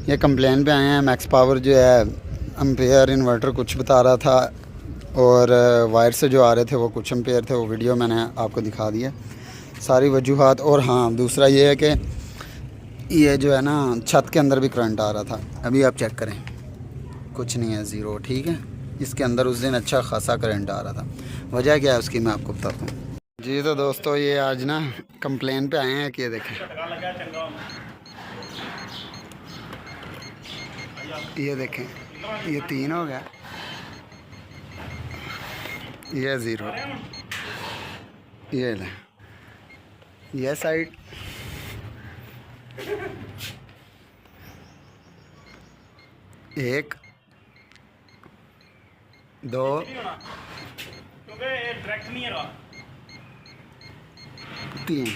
ये कंप्लेन पे आए हैं। मैक्स पावर जो है एम्पेयर इन्वर्टर कुछ बता रहा था और वायर से जो आ रहे थे वो कुछ एम्पेयर थे। वो वीडियो मैंने आपको दिखा दिया सारी वजूहात। और हाँ, दूसरा ये है कि ये जो है ना छत के अंदर भी करंट आ रहा था। अभी आप चेक करें, कुछ नहीं है, ज़ीरो। ठीक है, इसके अंदर उस दिन अच्छा खासा करंट आ रहा था। वजह क्या है उसकी मैं आपको बताता हूँ। जी तो दोस्तों, ये आज ना कंप्लेन पे आए हैं कि ये देखें, ये देखें, ये 3 हो गया, ये 0, ये ले, ये साइड, एक, 2, 3।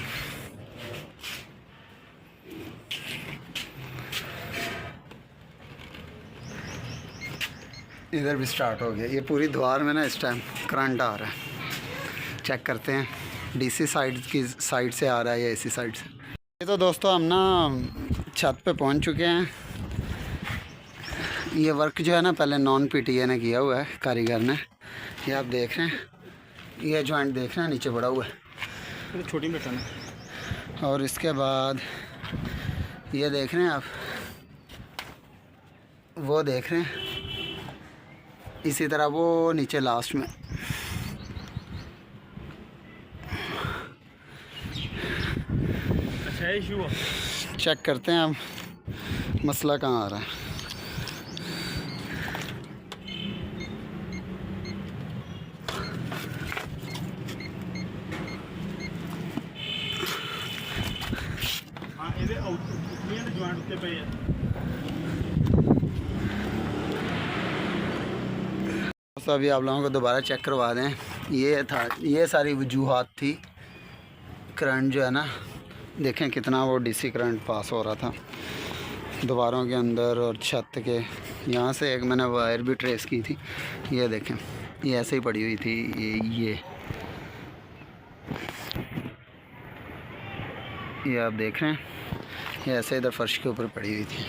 इधर भी स्टार्ट हो गया। ये पूरी दीवार में ना इस टाइम करंट आ रहा है। चेक करते हैं डीसी साइड की साइड से आ रहा है या एसी साइड से। ये तो दोस्तों हम ना छत पे पहुंच चुके हैं। ये वर्क जो है ना पहले नॉन पीटीए ने किया हुआ है, कारीगर ने। ये आप देख रहे हैं, ये जॉइंट देख रहे हैं नीचे पड़ा हुआ है, छोटी बटन है। और इसके बाद ये देख रहे हैं आप, वो देख रहे हैं, इसी तरह वो नीचे लास्ट में। अच्छा इशू चेक करते हैं अब मसला कहाँ आ रहा है। तो अभी आप लोगों को दोबारा चेक करवा दें। ये था, ये सारी वजूहात थी। करंट जो है ना, देखें कितना वो डीसी करंट पास हो रहा था दीवारों के अंदर और छत के। यहाँ से एक मैंने वायर भी ट्रेस की थी, ये देखें, ये ऐसे ही पड़ी हुई थी। ये आप देख रहे हैं, ये ऐसे इधर फर्श के ऊपर पड़ी हुई थी।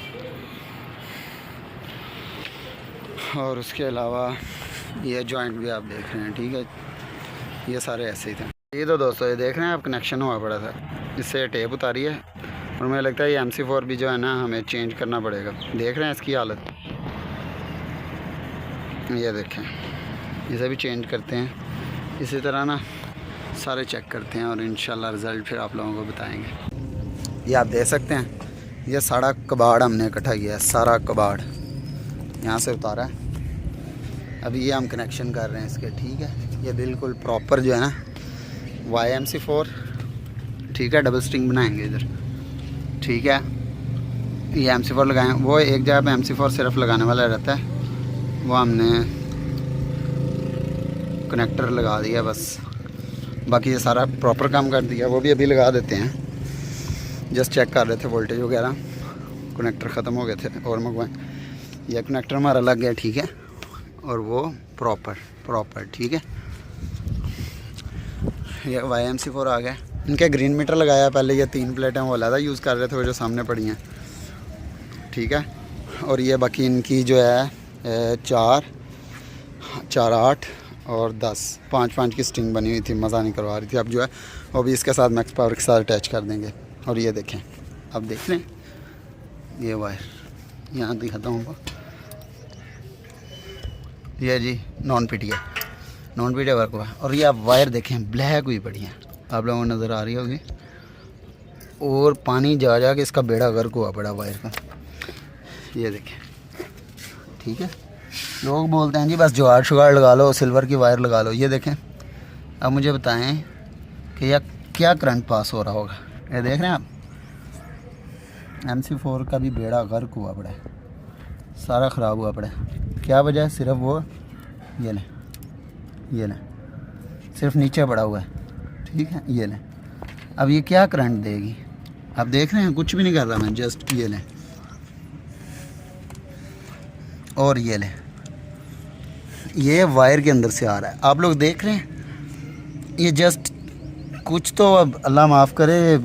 और उसके अलावा ये जॉइंट भी आप देख रहे हैं। ठीक है, ये सारे ऐसे ही थे। ये तो दोस्तों ये देख रहे हैं आप, कनेक्शन हुआ पड़ा था, इससे टेप उतारी है। और मुझे लगता है ये MC4 भी जो है ना हमें चेंज करना पड़ेगा। देख रहे हैं इसकी हालत, ये देखें, इसे भी चेंज करते हैं। इसी तरह ना सारे चेक करते हैं और इंशाल्लाह रिज़ल्ट फिर आप लोगों को बताएंगे। ये आप देख सकते हैं, ये सारा कबाड़ हमने इकट्ठा किया है, सारा कबाड़ यहाँ से उतारा है। अभी ये हम कनेक्शन कर रहे हैं इसके। ठीक है, ये बिल्कुल प्रॉपर जो है ना YMC4। ठीक है, डबल स्ट्रिंग बनाएंगे इधर। ठीक है, ये MC4 लगाएं। वो एक जगह पे MC4 सिर्फ लगाने वाला रहता है, वो हमने कनेक्टर लगा दिया बस। बाकी ये सारा प्रॉपर काम कर दिया। वो भी अभी लगा देते हैं, जस्ट चेक कर रहे थे वोल्टेज वगैरह। कनेक्टर ख़त्म हो गए थे और मंगवाएं। यह कनेक्टर हमारा लग गया। ठीक है, और वो प्रॉपर ठीक है। ये YMC4 आ गया। इनके ग्रीन मीटर लगाया पहले। ये 3 प्लेटें वो अलग यूज़ कर रहे थे, वो जो सामने पड़ी हैं। ठीक है, और ये बाकी इनकी जो है 4, 8 और 10, 5 की स्ट्रिंग बनी हुई थी, मज़ा नहीं करवा रही थी। अब जो है वो भी इसके साथ मैक्स पावर के साथ अटैच कर देंगे। और ये देखें, अब देख लें, ये वायर यहाँ दिखाता हूँ। ये जी नॉन पीटीए वर्क हुआ। और ये आप वायर देखें, ब्लैक हुई पड़ी है, आप लोगों को नज़र आ रही होगी। और पानी जा के इसका बेड़ा गर्क हुआ पड़ा वायर का, ये देखें। ठीक है, लोग बोलते हैं जी बस जुगाड़ लगा लो, सिल्वर की वायर लगा लो। ये देखें, अब मुझे बताएं कि यह क्या करंट पास हो रहा होगा। ये देख रहे हैं आप, MC4 का भी बेड़ा गर्क हुआ पड़ा है, सारा ख़राब हुआ पड़ा है। क्या वजह है? सिर्फ वो ये लें सिर्फ नीचे पड़ा हुआ है। ठीक है, ये लें। अब ये क्या करंट देगी? आप देख रहे हैं, कुछ भी नहीं कर रहा मैं, जस्ट ये लें और ये लें, ये वायर के अंदर से आ रहा है। आप लोग देख रहे हैं, ये जस्ट कुछ तो, अब अल्लाह माफ़ करे,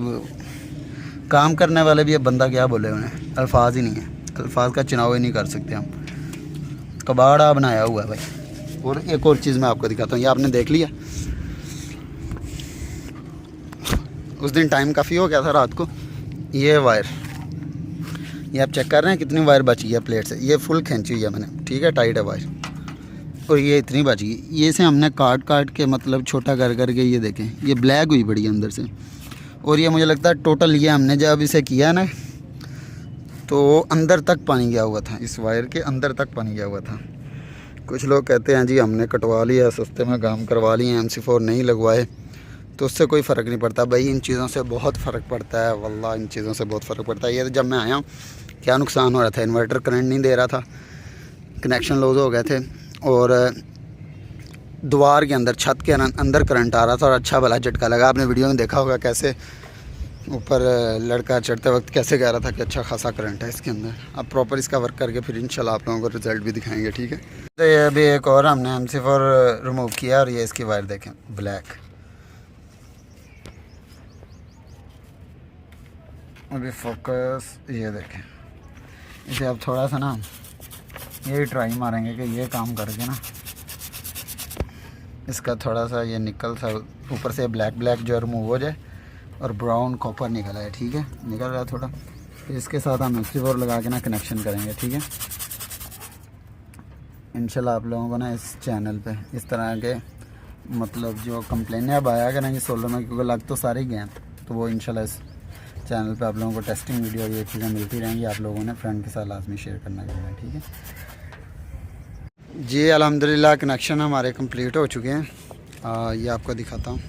काम करने वाले भी अब बंदा क्या बोले, उन्हें अल्फाज ही नहीं है। अल्फाज का चुनाव ही नहीं कर सकते हम। कबाड़ा बनाया हुआ है भाई। और एक और चीज़ मैं आपको दिखाता हूँ, ये आपने देख लिया, उस दिन टाइम काफ़ी हो गया था रात को। ये वायर, ये आप चेक कर रहे हैं कितनी वायर बच गई है प्लेट से, ये फुल खींची हुई है मैंने, ठीक है, टाइट है वायर, और ये इतनी बच गई। ये से हमने काट के मतलब छोटा कर के, ये देखें ये ब्लैक हुई पड़ी है अंदर से। और ये मुझे लगता है टोटल ये हमने जब इसे किया ना तो अंदर तक पानी गया हुआ था, इस वायर के अंदर तक पानी गया हुआ था। कुछ लोग कहते हैं जी हमने कटवा लिया, सस्ते में काम करवा लिए, MC4 नहीं लगवाए, तो उससे कोई फ़र्क नहीं पड़ता भाई। इन चीज़ों से बहुत फ़र्क पड़ता है, वल्लाह इन चीज़ों से बहुत फ़र्क पड़ता है। ये जब मैं आया हूँ क्या नुकसान हो रहा था, इन्वर्टर करंट नहीं दे रहा था, कनेक्शन लॉस हो गए थे, और दीवार के अंदर छत के अंदर करंट आ रहा था, और अच्छा भला झटका लगा। आपने वीडियो में देखा होगा कैसे ऊपर लड़का चढ़ते वक्त कैसे कह रहा था कि अच्छा खासा करंट है इसके अंदर। अब प्रॉपर इसका वर्क करके फिर इंशाल्लाह आप लोगों को रिज़ल्ट भी दिखाएंगे, ठीक है। तो ये अभी एक और हमने MC4 रिमूव किया, और ये इसकी वायर देखें ब्लैक। अभी फोकस, ये देखें, इसे अब थोड़ा सा ना ये ट्राई मारेंगे कि ये काम करके ना इसका थोड़ा सा ये निकल सा ऊपर से ब्लैक जो रिमूव हो जाए, और ब्राउन कॉपर निकला है, ठीक है, निकल रहा है थोड़ा। फिर इसके साथ हम MC4 लगा के ना कनेक्शन करेंगे, ठीक है। इंशाल्लाह आप लोगों को ना इस चैनल पे इस तरह के मतलब जो कंप्लेन अब आया करेंगे सोलर में, क्योंकि लग तो सारे गए हैं, तो वो इंशाल्लाह इस चैनल पे आप लोगों को टेस्टिंग वीडियो ये चीज़ें मिलती रहेंगी। आप लोगों ने फ्रेंड के साथ लाजमी शेयर करना है, ठीक है जी। अल्हम्दुलिल्लाह कनेक्शन हमारे कंप्लीट हो चुके हैं। ये आपको दिखाता हूँ,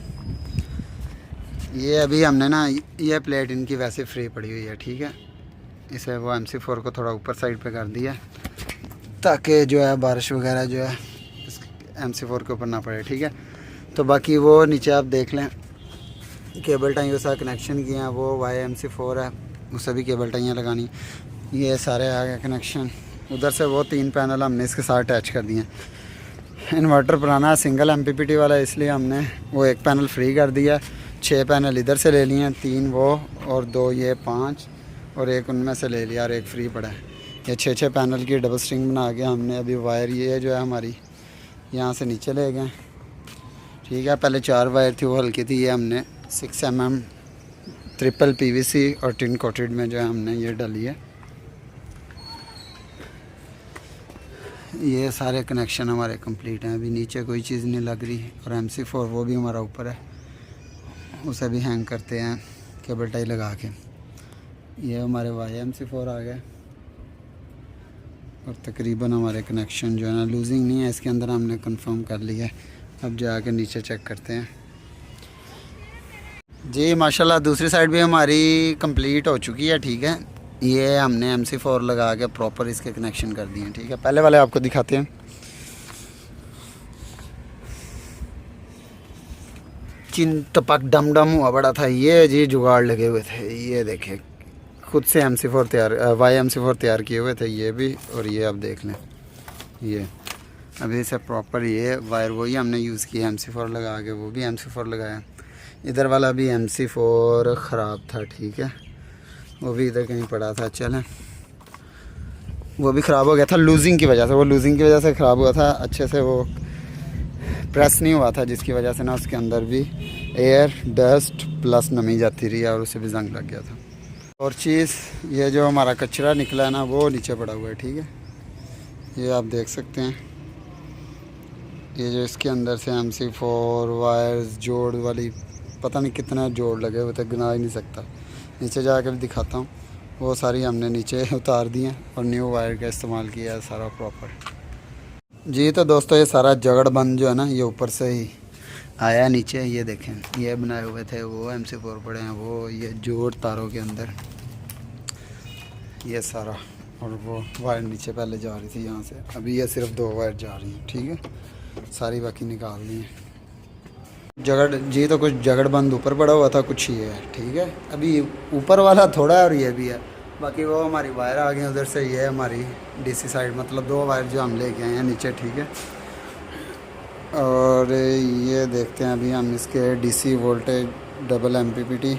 ये अभी हमने ना ये प्लेट इनकी वैसे फ्री पड़ी हुई है, ठीक है। इसे वो MC4 को थोड़ा ऊपर साइड पे कर दिया ताकि जो है बारिश वगैरह जो है इस MC4 के ऊपर ना पड़े, ठीक है। तो बाकी वो नीचे आप देख लें केबल टाइयों से कनेक्शन किए हैं, वो YMC4 है, उसे भी केबल टाइयाँ लगानी। ये सारे आ गए कनेक्शन, उधर से वो 3 पैनल हमने इसके साथ अटैच कर दिए। इन्वर्टर पुराना सिंगल MPPT वाला, इसलिए हमने वो एक पैनल फ्री कर दिया। 6 पैनल इधर से ले लिए हैं, 3 वो और 2 ये 5, और एक उनमें से ले लिया और एक फ्री पड़ा है। ये 6 पैनल की डबल स्ट्रिंग बना के हमने अभी वायर ये जो है हमारी यहाँ से नीचे ले गए, ठीक है। पहले 4 वायर थी वो हल्की थी, ये हमने 6 mm ट्रिपल PVC और टिन कोटेड में जो है हमने ये डाली है। ये सारे कनेक्शन हमारे कंप्लीट हैं, अभी नीचे कोई चीज़ नहीं लग रही, और MC4 वो भी हमारा ऊपर है, उसे भी हैंग करते हैं केबल टाई लगा के। ये हमारे YMC4 आ गए, और तकरीबन हमारे कनेक्शन जो है ना लूजिंग नहीं है इसके अंदर, हमने कंफर्म कर लिया है। अब जाके नीचे चेक करते हैं जी। माशाल्लाह दूसरी साइड भी हमारी कंप्लीट हो चुकी है, ठीक है। ये हमने MC4 लगा के प्रॉपर इसके कनेक्शन कर दिए हैं, ठीक है। पहले वाले आपको दिखाते हैं। चिन टपक डम डम हुआ बड़ा था, ये जी जुगाड़ लगे हुए थे, ये देखें खुद से MC4 तैयार YMC4 तैयार किए हुए थे ये भी, और ये आप देख लें ये अभी से प्रॉपर ये वायर वही हमने यूज़ किया MC4 लगा के, वो भी MC4 लगाया। इधर वाला भी MC4 ख़राब था, ठीक है, वो भी इधर कहीं पड़ा था, चलें वो भी ख़राब हो गया था लूजिंग की वजह से, वो लूजिंग की वजह से ख़राब हुआ था, अच्छे से वो प्रेस नहीं हुआ था, जिसकी वजह से ना उसके अंदर भी एयर डस्ट प्लस नमी जाती रही और उसे भी जंग लग गया था। और चीज़ ये जो हमारा कचरा निकला है ना वो नीचे पड़ा हुआ है, ठीक है, ये आप देख सकते हैं। ये जो इसके अंदर से MC4 वायर्स जोड़ वाली पता नहीं कितना जोड़ लगे हुए थे, गिना ही नहीं सकता। नीचे जाकर भी दिखाता हूँ, वो सारी हमने नीचे उतार दी हैं और न्यू वायर का इस्तेमाल किया है सारा प्रॉपर जी। तो दोस्तों ये सारा जगड़ बंद जो है ना ये ऊपर से ही आया नीचे, ये देखें ये बनाए हुए थे, वो MC4 पड़े हैं, वो ये जोड़ तारों के अंदर ये सारा, और वो वायर नीचे पहले जा रही थी यहाँ से, अभी ये सिर्फ 2 वायर जा रही हैं, ठीक है, सारी बाकी निकाल दी हैं जगड़ जी। तो कुछ जगड़ बंद ऊपर पड़ा हुआ था, कुछ ये है, ठीक है, अभी ऊपर वाला थोड़ा है और ये भी है, बाकी वो हमारी वायर आ गई उधर से, ये हमारी DC साइड मतलब 2 वायर जो हम लेके आए हैं नीचे, ठीक है। और ये देखते हैं अभी हम इसके DC वोल्टेज डबल MPPT,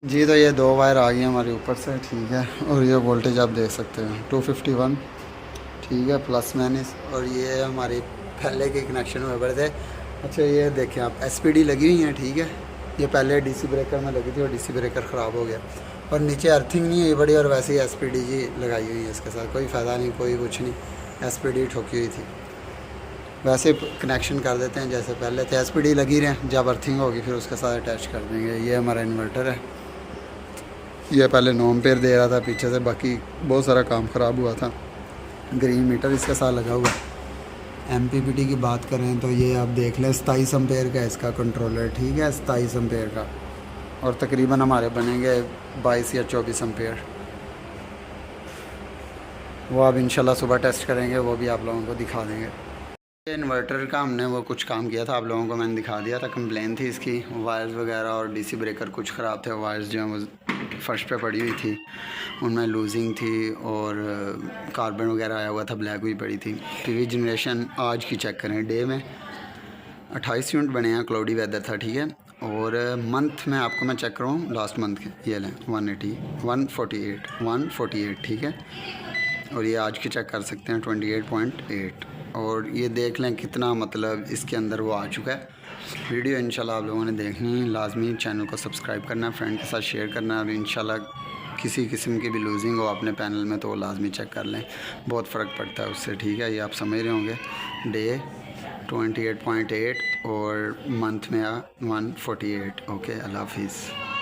जी। तो ये 2 वायर आ गई हमारे ऊपर से, ठीक है। और ये वोल्टेज आप देख सकते हैं 251, ठीक है, प्लस माइनस। और ये हमारे पहले के कनेक्शन हुए पड़े थे। अच्छा ये देखें आप, एसपीडी लगी हुई है, ठीक है। ये पहले डीसी ब्रेकर में लगी थी और डीसी ब्रेकर ख़राब हो गया, और नीचे अर्थिंग नहीं हुई बड़ी, और वैसे ही एसपीडी जी लगाई हुई है इसके साथ, कोई फ़ायदा नहीं, कोई कुछ नहीं, एसपीडी ठोकी हुई थी। वैसे कनेक्शन कर देते हैं जैसे पहले थे, एसपीडी लगी रहे, जब अर्थिंग होगी फिर उसके साथ अटैच कर देंगे। ये हमारा इन्वर्टर है, ये पहले 9 एम्पेयर दे रहा था पीछे से, बाकी बहुत सारा काम ख़राब हुआ था। ग्रीन मीटर इसके साथ लगा हुआ है। एमपीपीटी की बात करें तो ये आप देख लें 27 एम्पेयर का इसका कंट्रोलर, ठीक है, 27 एम्पेयर का, और तकरीबन हमारे बनेंगे 22 या 24 एम्पेयर। वो अब इंशाल्लाह सुबह टेस्ट करेंगे, वो भी आप लोगों को दिखा देंगे। इन्वर्टर का हमने वो कुछ काम किया था, आप लोगों को मैंने दिखा दिया था। कंप्लेन थी इसकी, वायर्स वगैरह और डीसी ब्रेकर कुछ ख़राब थे, वायर्स जो हैं वो फर्श पे पड़ी हुई थी, उनमें लूजिंग थी, और कार्बन वगैरह आया हुआ था, ब्लैक हुई पड़ी थी। पीवी जनरेशन आज की चेक करें, डे में 28 यूनिट बने हैं, क्लाउडी वेदर था, ठीक है। और मंथ में आपको मैं चेक करूँ, लास्ट मंथ के ये लें 148, ठीक है। और ये आज की चेक कर सकते हैं 28.8, और ये देख लें कितना मतलब इसके अंदर वो आ चुका है। वीडियो इंशाल्लाह आप लोगों ने देखनी है, लाजमी चैनल को सब्सक्राइब करना है, फ्रेंड के साथ शेयर करना है, और इंशाल्लाह किसी किस्म की भी लूजिंग हो अपने पैनल में तो वो लाजमी चेक कर लें, बहुत फ़र्क पड़ता है उससे, ठीक है। ये आप समझ रहे होंगे, डे 28.8 और मंथ में 148। ओके, अल्लाह हाफिज़।